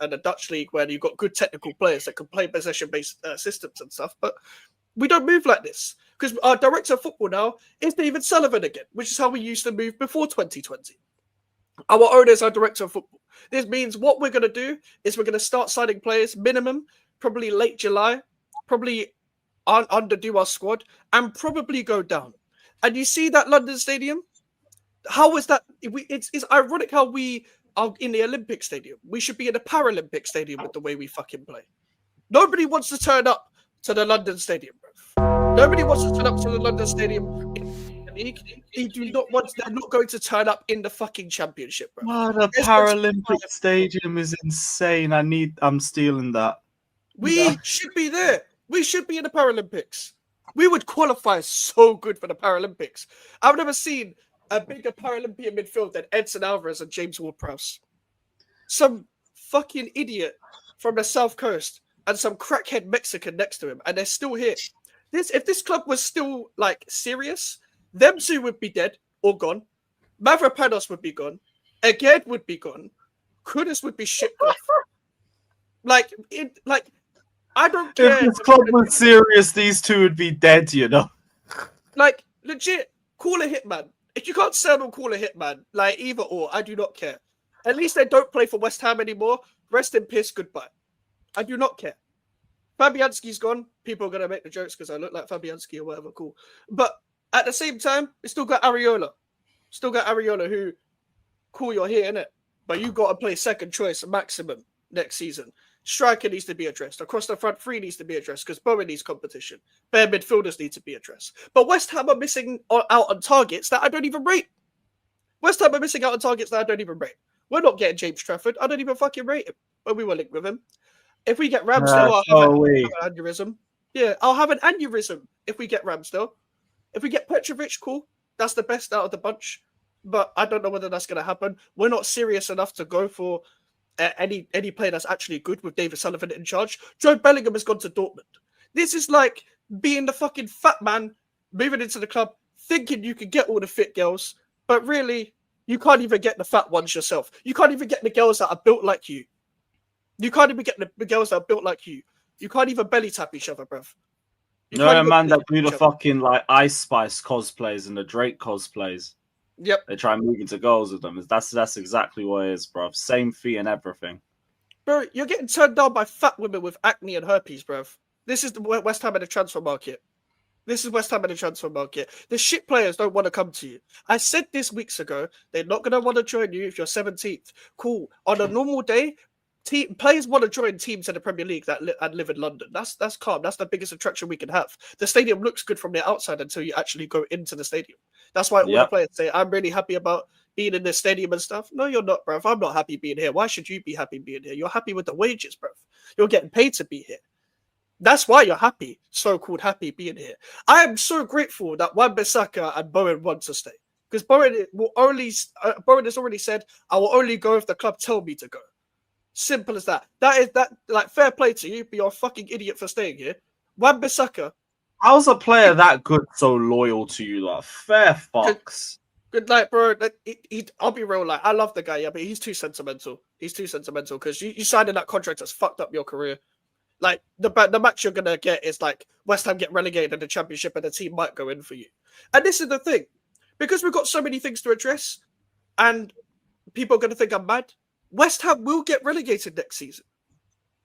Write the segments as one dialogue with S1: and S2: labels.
S1: and the Dutch league where you've got good technical players that can play possession-based systems and stuff. But we don't move like this because our director of football now is David Sullivan again, which is how we used to move before 2020. Our owner is our director of football. This means what we're going to do is we're going to start signing players minimum, probably late July, probably underdo our squad, and probably go down. And you see that London Stadium? How is that? It's ironic how we are in the Olympic Stadium. We should be in a Paralympic Stadium with the way we fucking play. Nobody wants to turn up to the London Stadium, bro. Nobody wants to turn up to the London Stadium. They're not going to turn up in the fucking championship, bro.
S2: Wow, the Paralympic Stadium is insane. I'm stealing that.
S1: We should be there. We should be in the Paralympics. We would qualify so good for the Paralympics. I've never seen a bigger Paralympian midfield than Edson Alvarez and James Ward-Prowse. Some fucking idiot from the South Coast and some crackhead Mexican next to him, and they're still here. If this club was still like serious, them two would be dead or gone. Mavropanos would be gone. Aged would be gone. Kudus would be shipped off. I don't care.
S2: If this club was serious, these two would be dead, you know.
S1: Like, legit, call a hitman. If you can't sell them, call a hitman. Like, either or, I do not care. At least they don't play for West Ham anymore. Rest in peace, goodbye. I do not care. Fabianski's gone. People are going to make the jokes because I look like Fabianski or whatever, cool. But at the same time, we still got Areola. Who, cool, you're here, innit? But you got to play second choice maximum next season. Striker needs to be addressed. Across the front three needs to be addressed because Bowen needs competition. Bare midfielders need to be addressed. But West Ham are missing out on targets that I don't even rate. We're not getting James Trafford. I don't even fucking rate him. But we were linked with him. If we get Ramsdale, I'll have an aneurysm. Yeah, I'll have an aneurysm if we get Ramsdale. If we get Petrovic, cool. That's the best out of the bunch. But I don't know whether that's going to happen. We're not serious enough to go for any player that's actually good with David Sullivan in charge. Joe Bellingham has gone to Dortmund. This is like being the fucking fat man moving into the club, thinking you can get all the fit girls, but really, you can't even get the fat ones yourself. You can't even get the girls that are built like you. You can't even get the girls that are built like you. You can't even belly tap each other, bruv.
S2: No, man, that do the fucking like Ice Spice cosplays and the Drake cosplays.
S1: Yep.
S2: They try and move into goals with them. That's exactly what it is, bruv. Same fee and everything.
S1: Bro, you're getting turned down by fat women with acne and herpes, bruv. This is the West Ham in the transfer market. The shit players don't want to come to you. I said this weeks ago. They're not going to want to join you if you're 17th. Cool. On a normal day, players want to join teams in the Premier League that live in London. That's calm. That's the biggest attraction we can have. The stadium looks good from the outside until you actually go into the stadium. That's why all the players say, I'm really happy about being in this stadium and stuff. No, you're not, bruv. I'm not happy being here. Why should you be happy being here? You're happy with the wages, bruv. You're getting paid to be here. That's why you're happy, so-called happy being here. I am so grateful that Wan-Bissaka and Bowen want to stay. Because Bowen has already said, I will only go if the club tell me to go. Simple as that. Like, fair play to you, but you're a fucking idiot for staying here. Wan-Bissaka.
S2: How's a player that good so loyal to you? Like, fair fucks.
S1: Good night, bro. I'll be real, like, I love the guy, yeah, but he's too sentimental. Because you signed in that contract that's fucked up your career. Like, the match you're going to get is, like, West Ham get relegated in the Championship and the team might go in for you. And this is the thing. Because we've got so many things to address and people are going to think I'm mad, West Ham will get relegated next season.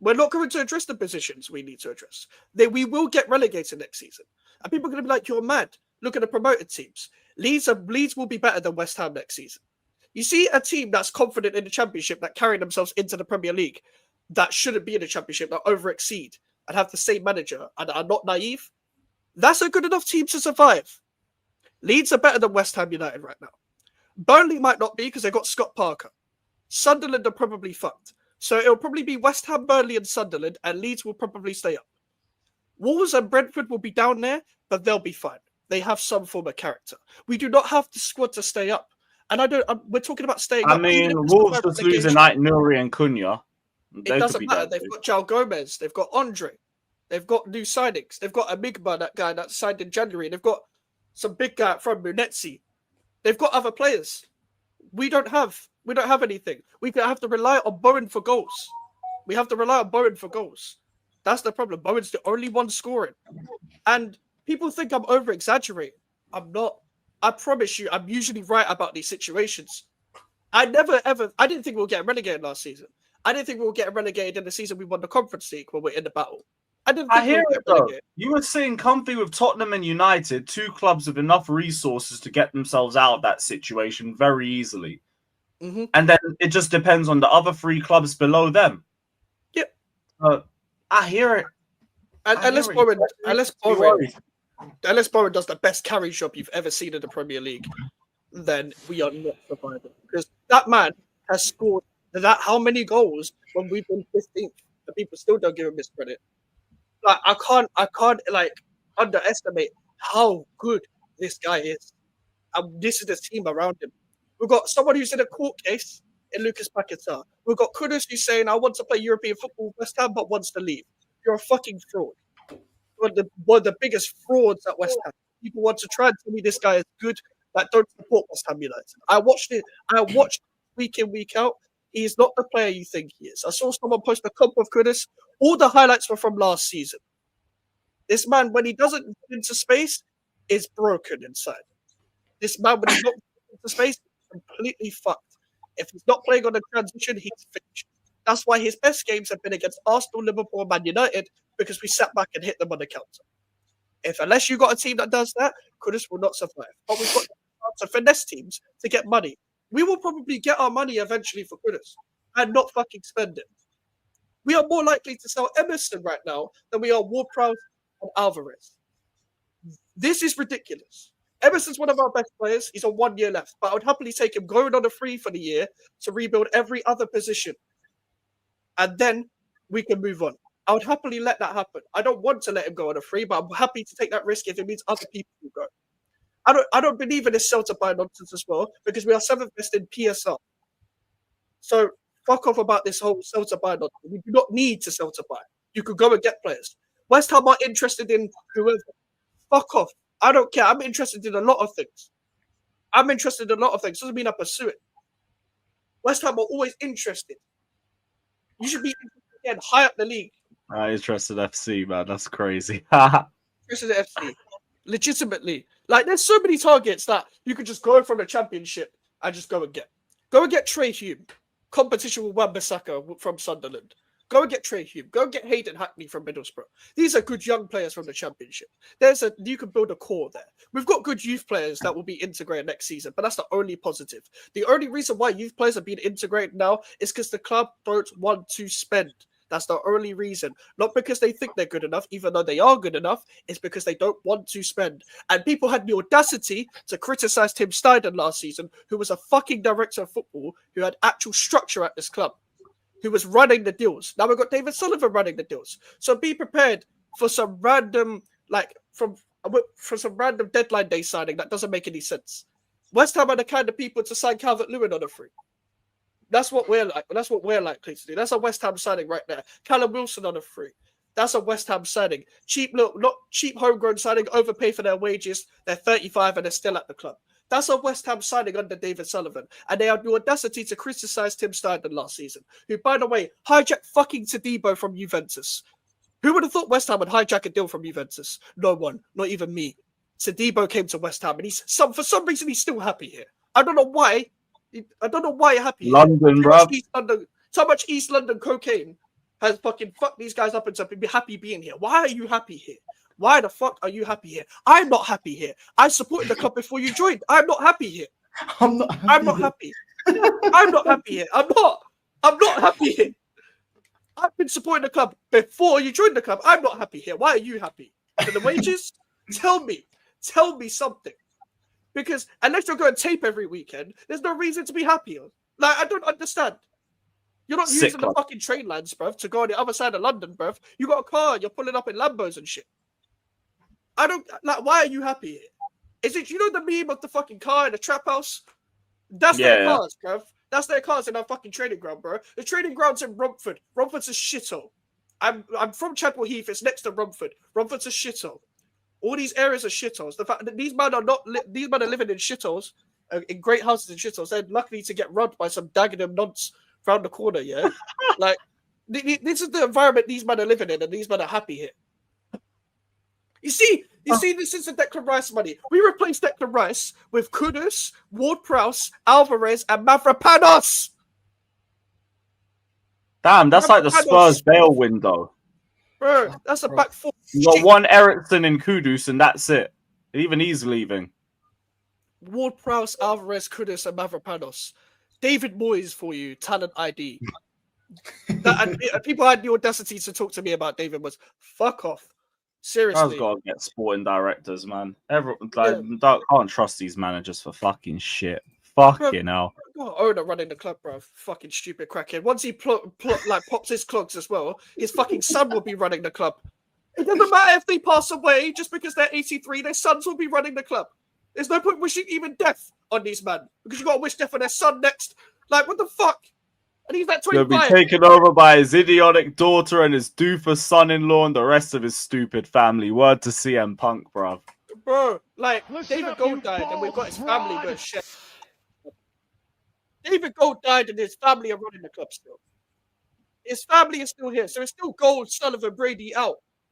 S1: We're not going to address the positions we need to address. We will get relegated next season. And people are going to be like, you're mad. Look at the promoted teams. Leeds will be better than West Ham next season. You see a team that's confident in the Championship, that carry themselves into the Premier League, that shouldn't be in the Championship, that over-exceed and have the same manager and are not naive. That's a good enough team to survive. Leeds are better than West Ham United right now. Burnley might not be because they've got Scott Parker. Sunderland are probably fucked. So it'll probably be West Ham, Burnley and Sunderland, and Leeds will probably stay up. Wolves and Brentford will be down there, but they'll be fine. They have some form of character. We do not have the squad to stay up. And we're talking about staying up.
S2: I mean, Wolves just losing like Nuri and Cunha.
S1: It doesn't matter. They've got João Gomez. They've got Andre. They've got new signings. They've got Amigba, that guy that signed in January. They've got some big guy from Munetsi. They've got other players. We don't have anything. We have to rely on Bowen for goals. We have to rely on Bowen for goals. That's the problem. Bowen's the only one scoring. And people think I'm over-exaggerating. I'm not. I promise you, I'm usually right about these situations. I didn't think we were getting relegated last season. I didn't think we were getting relegated in the season we won the Conference League when we're in the battle. I didn't think we
S2: hear
S1: were
S2: it
S1: getting
S2: though.
S1: relegated.
S2: You were sitting comfy with Tottenham and United, two clubs with enough resources to get themselves out of that situation very easily.
S1: Mm-hmm.
S2: And then it just depends on the other three clubs below them.
S1: Yep.
S2: I hear it.
S1: Unless Bowen does the best carry job you've ever seen in the Premier League, then we are not surviving. Because that man has scored how many goals when we've been 15th, and people still don't give him his credit. Like I can't like underestimate how good this guy is. And this is the team around him. We've got someone who's in a court case in Lucas Paquetá. We've got Kudus who's saying, I want to play European football with West Ham, but wants to leave. You're a fucking fraud. One of the biggest frauds at West Ham. People want to try and tell me this guy is good, that don't support West Ham United. I watched week in, week out. He is not the player you think he is. I saw someone post a comp of Kudus. All the highlights were from last season. This man, when he doesn't get into space, is broken inside. This man, when he's not into space, is completely fucked. If he's not playing on a transition, he's finished. That's why his best games have been against Arsenal, Liverpool, and Man United, because we sat back and hit them on the counter. Unless you got a team that does that, Kudus will not survive. But we've got to finesse teams to get money. We will probably get our money eventually for Kudus and not fucking spend it. We are more likely to sell Emerson right now than we are Ward-Prowse and Alvarez. This is ridiculous. Emerson's one of our best players. He's on 1 year left, but I would happily take him going on a free for the year to rebuild every other position. And then we can move on. I would happily let that happen. I don't want to let him go on a free, but I'm happy to take that risk if it means other people will go. I don't believe in this sell to buy nonsense as well, because we are 7th best in PSL. So fuck off about this whole sell to buy nonsense. We do not need to sell to buy. You could go and get players. West Ham are interested in whoever. Fuck off. I don't care. I'm interested in a lot of things. Doesn't mean I pursue it. West Ham are always interested. You should be again high up the league.
S2: Interested FC, man. That's crazy.
S1: Interested FC. Legitimately. Like, there's so many targets that you could just go from the Championship and just go and get. Go and get Trey Hume. Competition with Wan-Bissaka from Sunderland. Go and get Trey Hume. Go and get Hayden Hackney from Middlesbrough. These are good young players from the Championship. You can build a core there. We've got good youth players that will be integrated next season, but that's the only positive. The only reason why youth players are being integrated now is because the club don't want to spend. That's the only reason. Not because they think they're good enough, even though they are good enough. It's because they don't want to spend. And people had the audacity to criticize Tim Steidten last season, who was a fucking director of football, who had actual structure at this club, who was running the deals. Now we've got David Sullivan running the deals. So be prepared for some random, from some random deadline day signing that doesn't make any sense. West Ham are the kind of people to sign Calvert-Lewin on a free. That's what we're like. That's what we're likely to do. That's a West Ham signing right there. Callum Wilson on a free. That's a West Ham signing. Not cheap homegrown signing, overpay for their wages. They're 35 and they're still at the club. That's a West Ham signing under David Sullivan. And they had the audacity to criticize Tim Steidten last season, who, by the way, hijacked fucking Todibo from Juventus. Who would have thought West Ham would hijack a deal from Juventus? No one, not even me. Todibo came to West Ham, and for some reason he's still happy here. I don't know why. You're happy here.
S2: London, bro.
S1: So much East London cocaine has fucking fucked these guys up and stuff. Be happy being here. Why are you happy here? Why the fuck are you happy here? I'm not happy here. I supported the club before you joined. I'm not happy here. I'm not happy. I'm not happy here. I'm not happy here. I've been supporting the club before you joined the club. I'm not happy here. Why are you happy? For the wages? Tell me something. Because unless you're going tape every weekend, there's no reason to be happy. Like, I don't understand. You're not using the fucking train lines, bruv, to go on the other side of London, bruv. You got a car, you're pulling up in Lambos and shit. Why are you happy here? Is it, the meme of the fucking car in the trap house? That's their cars, bruv. That's their cars in our fucking training ground, bro. The training ground's in Romford. Romford's a shithole. I'm from Chapel Heath. It's next to Romford. Romford's a shithole. All these areas are shitholes. The fact that these men are living in shitholes, in great houses in shitholes. They're lucky to get robbed by some Dagenham nonce round the corner. Yeah, This is the environment these men are living in, and these men are happy here. You see, this is the Declan Rice money. We replaced Declan Rice with Kudus, Ward-Prowse, Alvarez, and Mavropanos.
S2: Damn, that's like the Spurs bail window.
S1: Bro, that's a back four.
S2: You got one Ericsson and Kudus, and that's it. Even he's leaving.
S1: Ward-Prowse, Alvarez, Kudus, and Mavropanos. David Moyes for you, talent ID. And people had the audacity to talk to me about David Moyes. Fuck off. Seriously.
S2: I've got to get sporting directors, man. Everyone, can't trust these managers for fucking shit. Fucking hell.
S1: Owner running the club, bro. Fucking stupid crackhead. Once he pops his clogs as well, his fucking son will be running the club. It doesn't matter if they pass away, just because they're 83, their sons will be running the club. There's no point wishing even death on these men, because you got to wish death on their son next. Like, what the fuck? And he's like 25.
S2: He'll be taken over by his idiotic daughter and his doofus son-in-law and the rest of his stupid family. Word to CM Punk, bruv.
S1: Bro, like, David Gold died and we've got his family, but shit. David Gold died and his family are running the club still. His family is still here, so it's still Gold, Sullivan, Brady out.